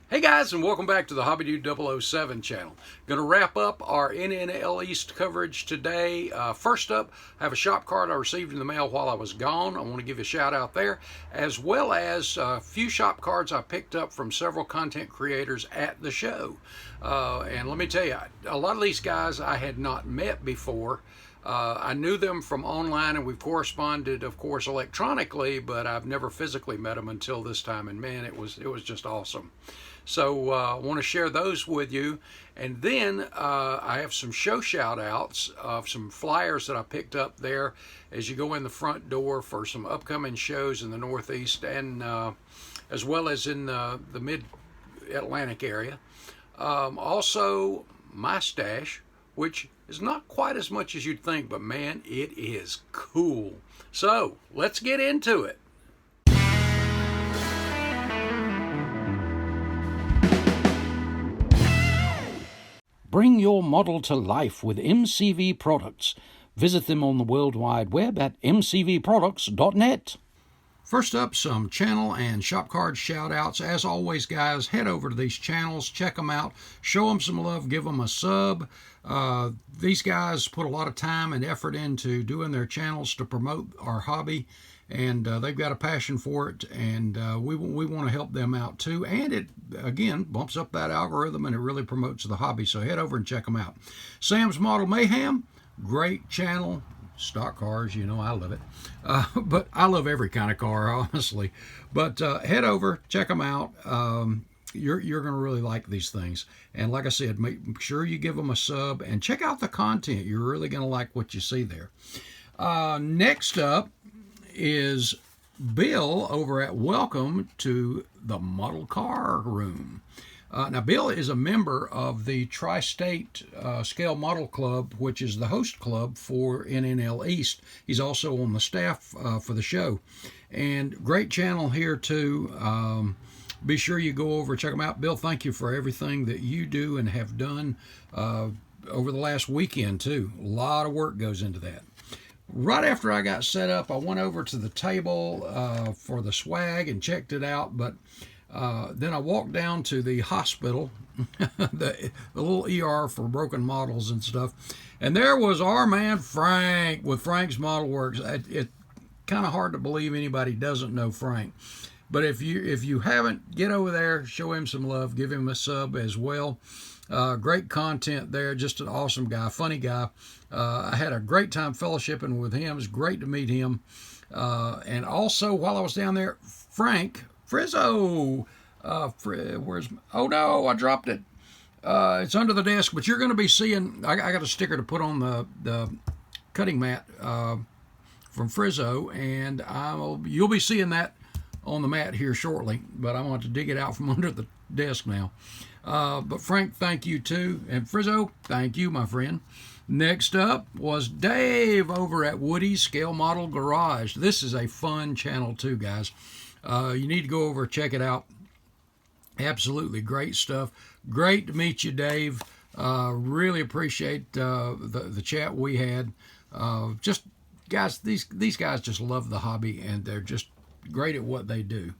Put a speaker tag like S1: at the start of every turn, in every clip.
S1: Hey guys, and welcome back to the HobbyDude007 channel. Going to wrap up our NNL East coverage today. First up, I have a shop card I received in the mail while I was gone. I want to give you a shout out there, as well as a few shop cards I picked up from several content creators at the show. And let me tell you, a lot of these guys I had not met before. I knew them from online, and we've corresponded, of course, electronically, but I've never physically met them until this time, and man, it was just awesome. So I want to share those with you. And then I have some shout outs of some flyers that I picked up there as you go in the front door for some upcoming shows in the Northeast and as well as in the mid-Atlantic area. Also, my stash, which is not quite as much as you'd think, but man, it is cool. So let's get into it. Bring your model to life with MCV products. Visit them on the World Wide Web at mcvproducts.net. First up, some channel and shop card shout outs. As always, guys, head over to these channels, check them out, show them some love, give them a sub. These guys put a lot of time and effort into doing their channels to promote our hobby, and they've got a passion for it, and we want to help them out too. And it, again, bumps up that algorithm, and it really promotes the hobby. So head over and check them out. Sam's Model Mayhem, great channel. Stock cars, you know, I love it. But I love every kind of car, honestly. But head over, check them out. You're going to really like these things. And like I said, make sure you give them a sub and check out the content. You're really going to like what you see there. Next up is Bill over at Welcome to the Model Car Room. Now, Bill is a member of the Tri-State Scale Model Club, which is the host club for NNL East. He's also on the staff for the show. And great channel here, too. Be sure you go over and check them out. Bill, thank you for everything that you do and have done over the last weekend, too. A lot of work goes into that. Right after I got set up, I went over to the table for the swag and checked it out, but then I walked down to the hospital, the little ER for broken models and stuff, and there was our man Frank with Frank's Model Works. It's kind of hard to believe anybody doesn't know Frank, but if you haven't, get over there, show him some love, give him a sub as well. Great content there, just an awesome guy, funny guy. I had a great time fellowshipping with him. It was great to meet him. And also, while I was down there, Frank Frizzo, oh no, I dropped it. It's under the desk, but you're going to be seeing, I got a sticker to put on the cutting mat from Frizzo, and you'll be seeing that on the mat here shortly, but I'm going to dig it out from under the desk now. But Frank, thank you too, and Frizzo, thank you, my friend. Next up was Dave over at Woody's Scale Model Garage. This is a fun channel too, guys. You need to go over and check it out. Absolutely great stuff. Great to meet you, Dave. Really appreciate the chat we had. Just guys, these guys just love the hobby, and they're just great at what they do.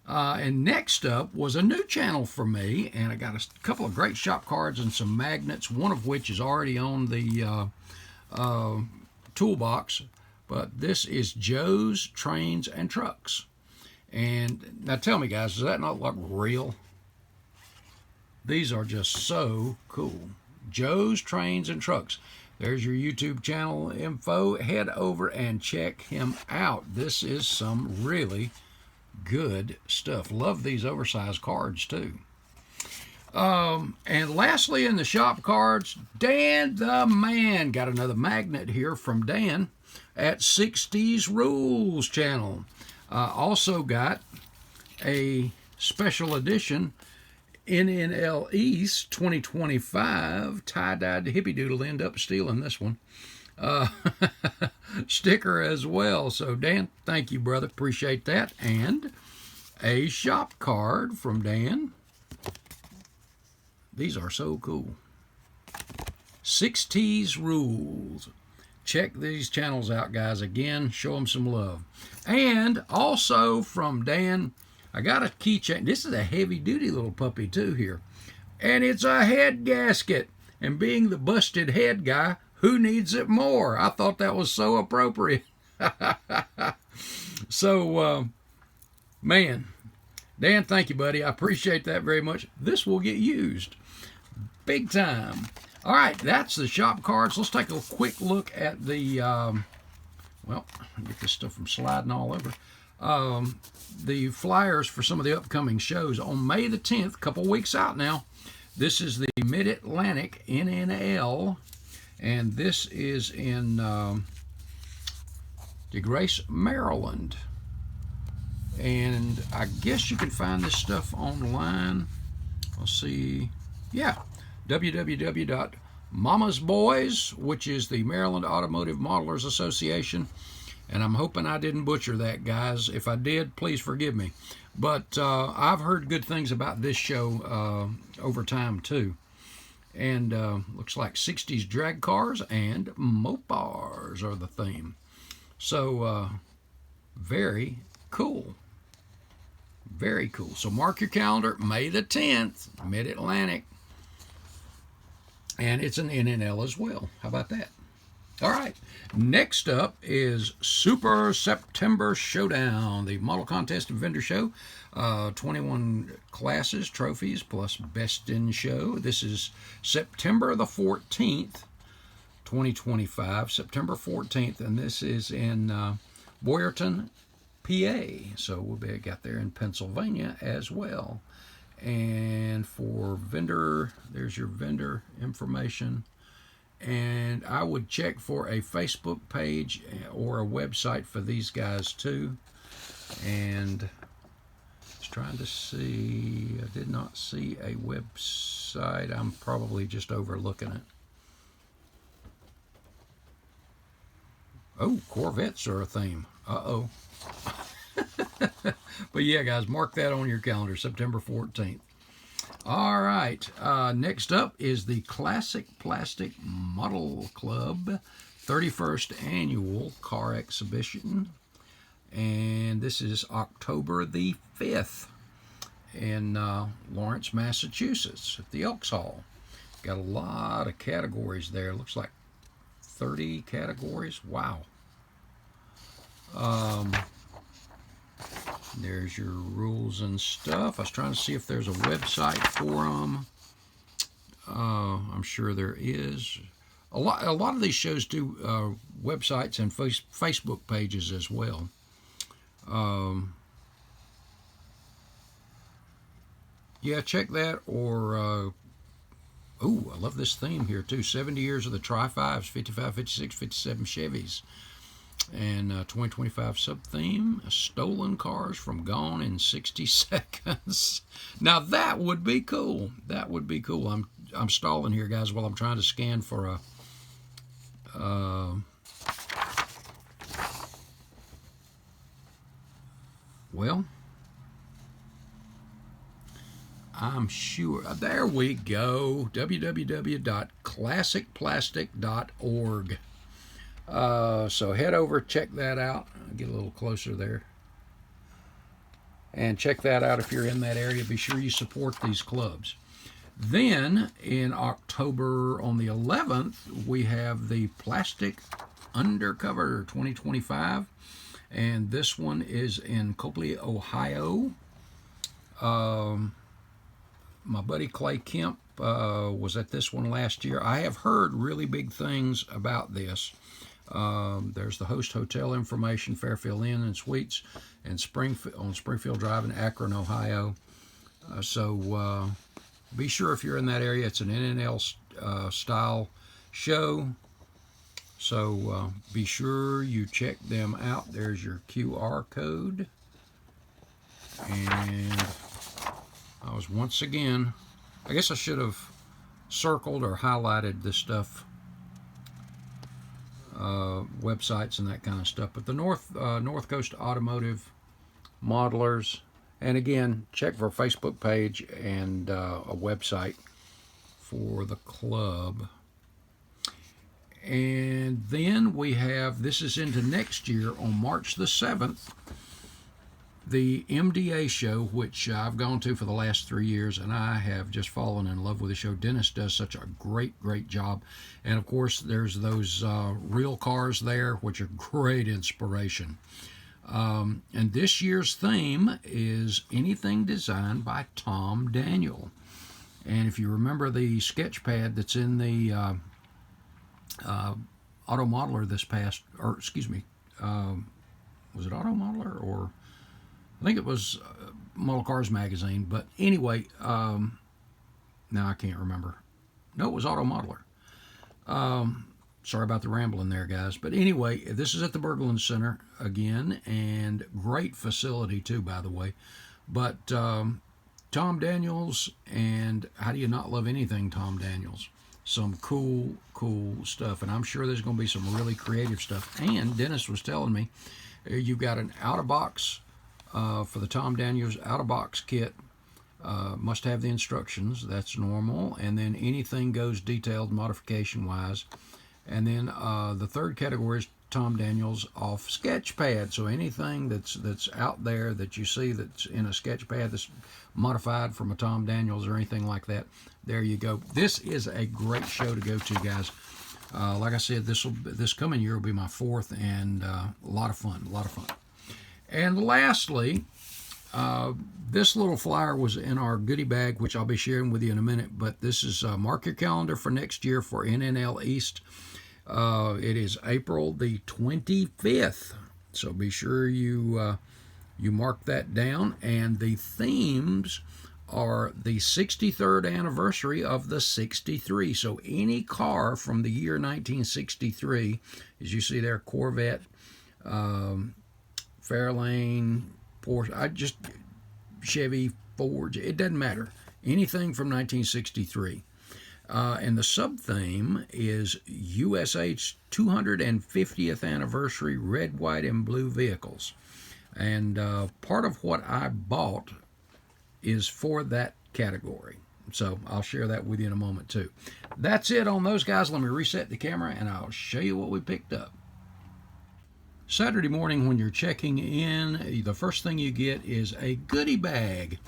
S1: And next up was a new channel for me, and I got a couple of great shop cards and some magnets, one of which is already on the toolbox, but this is Joe's Trains and Trucks. And now tell me, guys, does that not look real? These are just so cool. Joe's Trains and Trucks. There's your YouTube channel info. Head over and check him out. This is some really good stuff. Love these oversized cards too. And lastly, in the shop cards, Dan the Man. Got another magnet here from Dan at 60s Rules channel. Also got a special edition NNL East 2025 tie-dyed hippie doodle. End up stealing this one. Sticker as well. So Dan, thank you, brother, appreciate that. And a shop card from Dan. These are so cool. 60s Rules. Check these channels out, guys. Again, show them some love. And also from Dan, I got a keychain. This is a heavy-duty little puppy, too, here. And it's a head gasket. And being the busted head guy, who needs it more? I thought that was so appropriate. So, man, Dan, thank you, buddy. I appreciate that very much. This will get used big time. All right, that's the shop cards. Let's take a quick look at the, well, get this stuff from sliding all over. The flyers for some of the upcoming shows on May the 10th, a couple weeks out now. This is the Mid-Atlantic NNL, and this is in DeGrasse, Maryland. And I guess you can find this stuff online. Let's see. Yeah, www.Mama's Boys, which is the Maryland Automotive Modelers Association. And I'm hoping I didn't butcher that, guys. If I did, please forgive me. But I've heard good things about this show over time, too. And looks like 60s drag cars and Mopars are the theme. So, very cool. Very cool. So mark your calendar, May the 10th, Mid-Atlantic. And it's an NNL as well. How about that? All right. Next up is Super September Showdown, the model contest and vendor show. 21 classes, trophies, plus best in show. This is September the 14th, 2025. September 14th, and this is in Boyerton, PA. So we'll be got there in Pennsylvania as well. And for vendor, there's your vendor information. And I would check for a Facebook page or a website for these guys too. And I was trying to see, I did not see a website. I'm probably just overlooking it. Oh, Corvettes are a theme. Uh-oh. But yeah, guys, mark that on your calendar, September 14th. All right, next up is the Classic Plastic Model Club 31st Annual Car Exhibition. And this is October the 5th in Lawrence, Massachusetts at the Elks Hall. Got a lot of categories there. Looks like 30 categories. Wow. There's your rules and stuff. I was trying to see if there's a website for them. I'm sure there is. A lot of these shows do websites and Facebook pages as well. Yeah, check that. Or oh, I love this theme here too. 70 years of the Tri-5s, 55, 56, 57 Chevys. And 2025 sub-theme, stolen cars from gone in 60 seconds. Now that would be cool. That would be cool. I'm stalling here, guys, while I'm trying to scan for a well, I'm sure. There we go. www.classicplastic.org. So head over, check that out. I'll get a little closer there. And check that out if you're in that area. Be sure you support these clubs. Then in October on the 11th, we have the Plastic Undercover 2025. And this one is in Copley, Ohio. My buddy Clay Kemp was at this one last year. I have heard really big things about this. There's the host hotel information, Fairfield Inn and Suites, and Springfield Drive in Akron, Ohio. So be sure if you're in that area, it's an NNL style show. So be sure you check them out. There's your QR code. And I was once again, I guess I should have circled or highlighted this stuff. Websites and that kind of stuff, but the North Coast Automotive Modelers, and again, check for a Facebook page and a website for the club. And then we have, this is into next year, on March the 7th, the MDA show, which I've gone to for the last 3 years, and I have just fallen in love with the show. Dennis does such a great job. And of course, there's those real cars there, which are great inspiration. And this year's theme is anything designed by Tom Daniel. And if you remember the sketch pad that's in the Auto Modeler this past, or excuse me, was it Auto Modeler, or I think it was Model Cars Magazine, but anyway, now I can't remember. No, it was Auto Modeler. Sorry about the rambling there, guys. But anyway, this is at the Berglund Center again, and great facility too, by the way. But Tom Daniels, and how do you not love anything Tom Daniels? Some cool stuff, and I'm sure there's going to be some really creative stuff. And Dennis was telling me you've got an out-of-box for the Tom Daniels out-of-box kit. Must have the instructions. That's normal. And then anything goes detailed modification-wise. And then the third category is Tom Daniels off sketch pad. So anything that's out there that you see that's in a sketch pad that's modified from a Tom Daniels or anything like that, there you go. This is a great show to go to, guys. Like I said, this coming year will be my fourth, and a lot of fun. And lastly, this little flyer was in our goodie bag, which I'll be sharing with you in a minute. But this is mark your calendar for next year for NNL East. It is April the 25th, so be sure you mark that down. And the themes are the 63rd anniversary of the 63. So any car from the year 1963, as you see there, Corvette, Fairlane, Porsche, Chevy, Ford, it doesn't matter. Anything from 1963. And the sub-theme is USA's 250th anniversary red, white, and blue vehicles. And part of what I bought is for that category. So I'll share that with you in a moment too. That's it on those, guys. Let me reset the camera and I'll show you what we picked up. Saturday morning when you're checking in, the first thing you get is a goodie bag.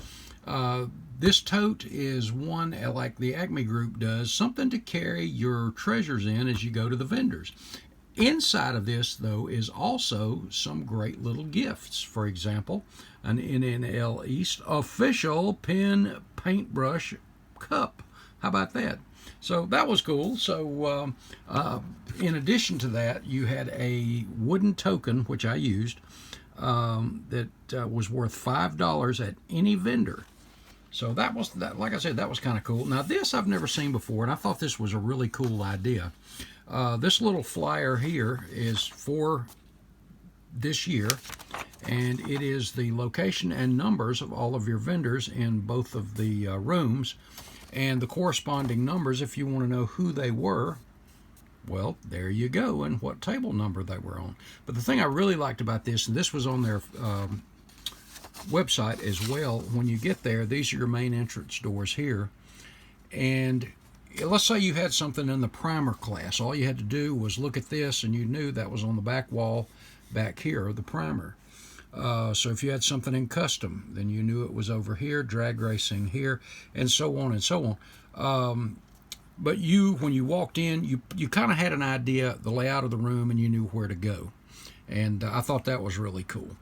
S1: This tote is one like the Acme Group does, something to carry your treasures in as you go to the vendors. Inside of this, though, is also some great little gifts. For example, an NNL East official pen paintbrush cup. How about that? So that was cool. So in addition to that, you had a wooden token, which I used, that was worth $5 at any vendor. So that was, like I said, that was kind of cool. Now this I've never seen before, and I thought this was a really cool idea. This little flyer here is for this year, and it is the location and numbers of all of your vendors in both of the rooms, and the corresponding numbers if you want to know who they were. Well, there you go, and what table number they were on. But the thing I really liked about this, and this was on their website as well, when you get there, these are your main entrance doors here. And let's say you had something in the primer class. All you had to do was look at this, and you knew that was on the back wall back here, the primer. So if you had something in custom, then you knew it was over here, drag racing here, and so on and so on. But when you walked in, you kind of had an idea, the layout of the room, and you knew where to go. And I thought that was really cool.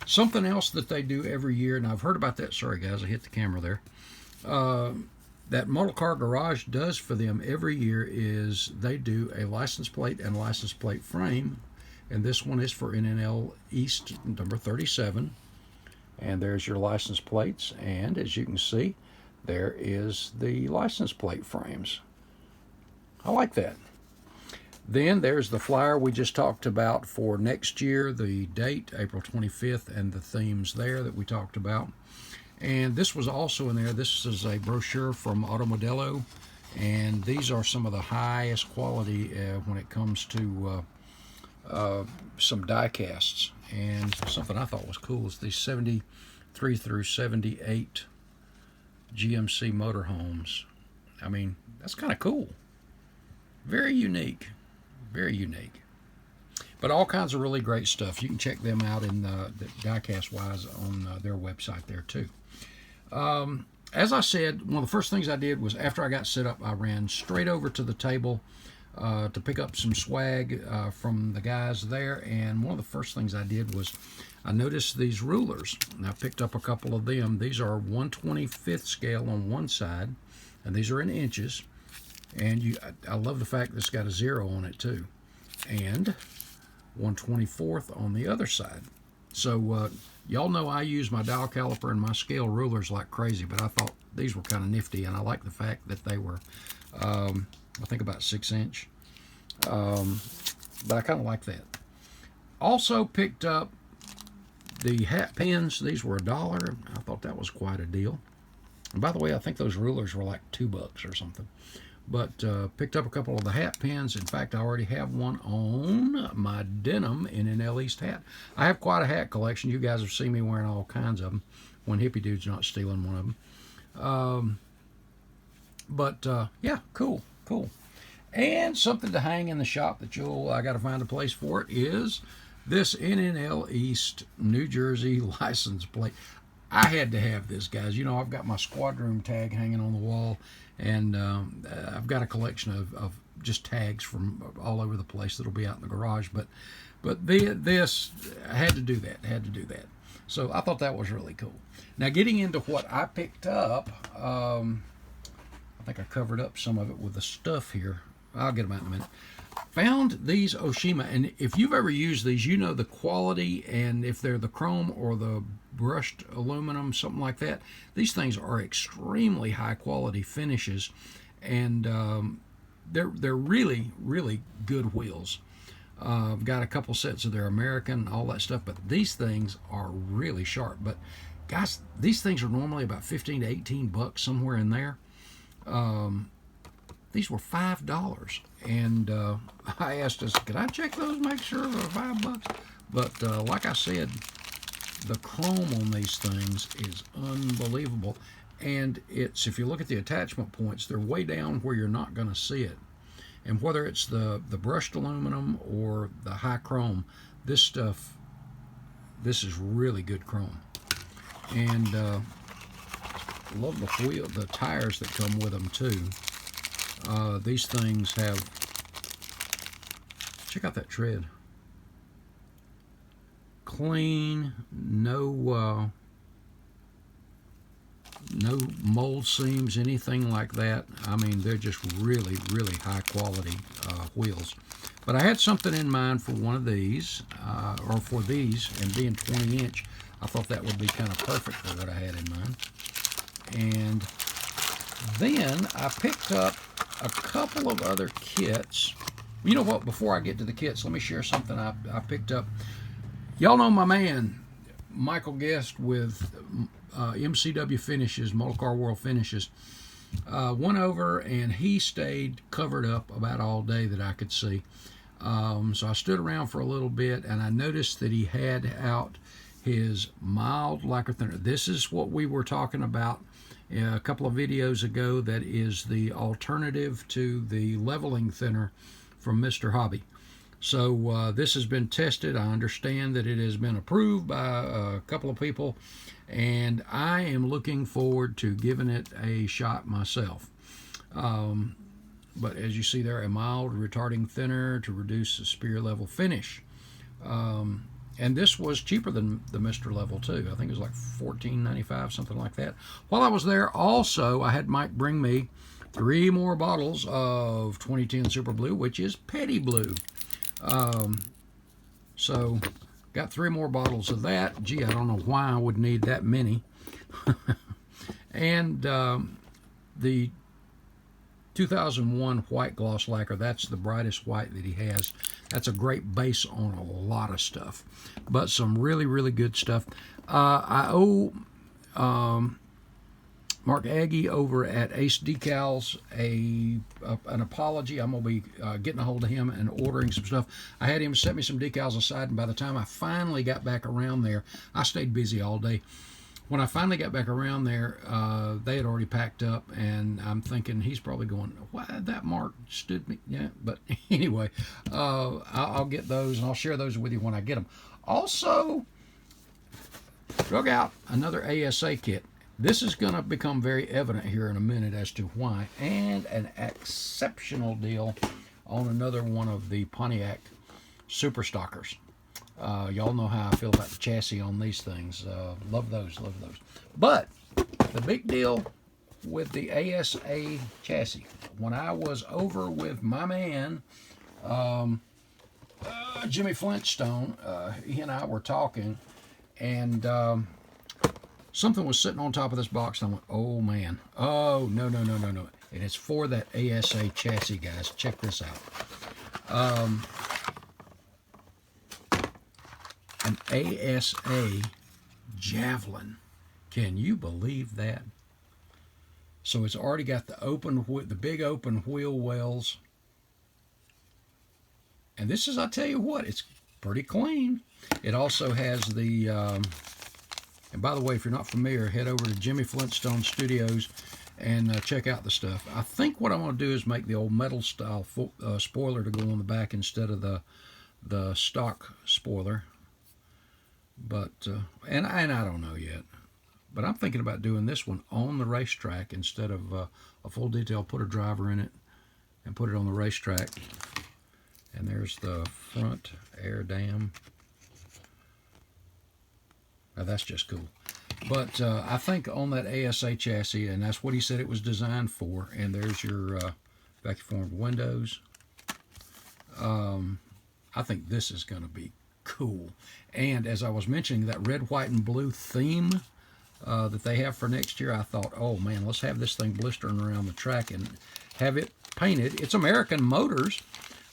S1: Something else that they do every year, and I've heard about that, sorry guys, I hit the camera there, that Model Car Garage does for them every year is they do a license plate and license plate frame, and this one is for NNL East number 37, and there's your license plates, and as you can see, there is the license plate frames. I like that. Then there's the flyer we just talked about for next year, the date, April 25th, and the themes there that we talked about. And this was also in there. This is a brochure from Automodello, and these are some of the highest quality when it comes to some die casts. And something I thought was cool is these 73 through 78 GMC motorhomes. I mean, that's kind of cool. Very unique. Very unique. But all kinds of really great stuff. You can check them out in the diecast wise on their website there too. As I said, one of the first things I did was after I got set up, I ran straight over to the table to pick up some swag from the guys there. And one of the first things I did was I noticed these rulers, and I picked up a couple of them. These are 1/25th scale on one side, and these are in inches. And I love the fact that it's got a 0 on it too, and 1/24th on the other side. So y'all know I use my dial caliper and my scale rulers like crazy, but I thought these were kind of nifty, and I like the fact that they were, I think about 6-inch. But I kind of like that. Also picked up the hat pins. These were $1. I thought that was quite a deal. And by the way, I think those rulers were like $2 or something. But picked up a couple of the hat pins. In fact, I already have one on my denim NNL East hat. I have quite a hat collection. You guys have seen me wearing all kinds of them when Hippie Dude's not stealing one of them. Yeah, cool. And something to hang in the shop that I got to find a place for it is this NNL East New Jersey license plate. I had to have this, guys. You know, I've got my squad room tag hanging on the wall, and I've got a collection of just tags from all over the place that'll be out in the garage. But this, I had to do that. So I thought that was really cool. Now, getting into what I picked up, I think I covered up some of it with the stuff here. I'll get them out in a minute. Found these Oshima, and if you've ever used these, you know the quality, and if they're the chrome or the brushed aluminum, something like that, these things are extremely high quality finishes, and they're really, really good wheels. I've got a couple sets of their American, all that stuff, but these things are really sharp. But guys, these things are normally about 15 to 18 bucks, somewhere in there. These were $5, and I asked us, could I check those, make sure they're $5? But like I said, the chrome on these things is unbelievable, and if you look at the attachment points, they're way down where you're not going to see it. And whether it's the brushed aluminum or the high chrome, this is really good chrome. And love the tires that come with them too. These things have, check out that tread. Clean, no mold seams, anything like that. I mean, they're just really, really high quality wheels. But I had something in mind for one of these, or for these, and being 20-inch, I thought that would be kind of perfect for what I had in mind. And then I picked up a couple of other kits. You know what, before I get to the kits, let me share something I picked up. Y'all know my man, Michael Guest with MCW Finishes, Model Car World Finishes. Went over and he stayed covered up about all day that I could see. So I stood around for a little bit, and I noticed that he had out his mild lacquer thinner. This is what we were talking about a couple of videos ago. That is the alternative to the leveling thinner from Mr. Hobby. So this has been tested. I understand that it has been approved by a couple of people, and I am looking forward to giving it a shot myself. But as you see there, a mild retarding thinner to reduce the spear level finish. And this was cheaper than the Mr. Level 2. I think it was like $14.95, something like that. While I was there, also, I had Mike bring me 3 more bottles of 2010 Super Blue, which is Petty Blue. So, got 3 more bottles of that. Gee, I don't know why I would need that many. And the 2001 white gloss lacquer, that's the brightest white that he has. That's a great base on a lot of stuff, but some really, really good stuff. I owe Mark Aggie over at Ace Decals an apology. I'm going to be getting a hold of him and ordering some stuff. I had him set me some decals aside, and by the time I finally got back around there, I stayed busy all day. when I finally got back around there, they had already packed up, and I'm thinking he's probably going, why that mark stood me? Yeah, but anyway, I'll get those, and I'll share those with you when I get them. Also, drug out another ASA kit. This is going to become very evident here in a minute as to why, and an exceptional deal on another one of the Pontiac Super Stockers. Y'all know how I feel about the chassis on these things. Love those, love those. But the big deal with the ASA chassis, when I was over with my man, Jimmy Flintstone, he and I were talking, and something was sitting on top of this box, and I went, oh man, oh, no. And it's for that ASA chassis, guys. Check this out. An ASA Javelin. Can you believe that? So it's already got the big open wheel wells. And this is, I tell you what, it's pretty clean. It also has the, and by the way, if you're not familiar, head over to Jimmy Flintstone Studios and check out the stuff. I think what I'm going to do is make the old metal style spoiler to go on the back instead of the stock spoiler. But and I don't know yet, but I'm thinking about doing this one on the racetrack instead of a full detail. Put a driver in it and put it on the racetrack. And there's the front air dam. Now that's just cool. But I think on that ASA chassis, and that's what he said it was designed for. And there's your vacuum formed windows. I think this is going to be cool. And as I was mentioning, that red, white, and blue theme that they have for next year, I thought, oh man, let's have this thing blistering around the track and have it painted. It's American Motors,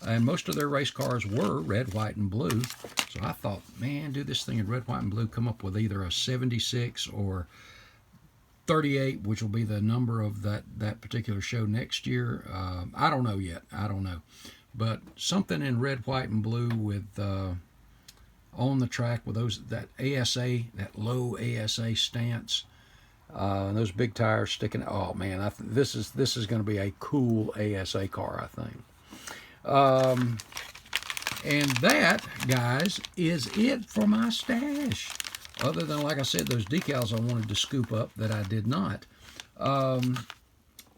S1: and most of their race cars were red, white, and blue. So I thought, man, do this thing in red, white, and blue, come up with either a 76 or 38, which will be the number of that particular show next year. I don't know yet. I don't know. But something in red, white, and blue with on the track with that ASA, that low ASA stance, and those big tires sticking. Oh man, this is going to be a cool ASA car, I think. And that, guys, is it for my stash. Other than, like I said, those decals I wanted to scoop up that I did not.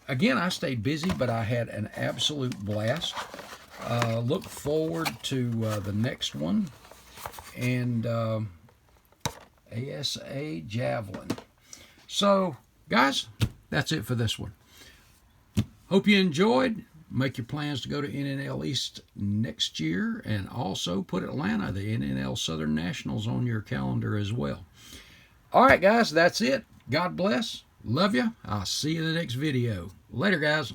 S1: Again, I stayed busy, but I had an absolute blast. Look forward to the next one. And ASA Javelin. So, guys, that's it for this one. Hope you enjoyed. Make your plans to go to NNL East next year, and also put Atlanta, the NNL Southern Nationals, on your calendar as well. All right, guys, that's it. God bless. Love you. I'll see you in the next video. Later, guys.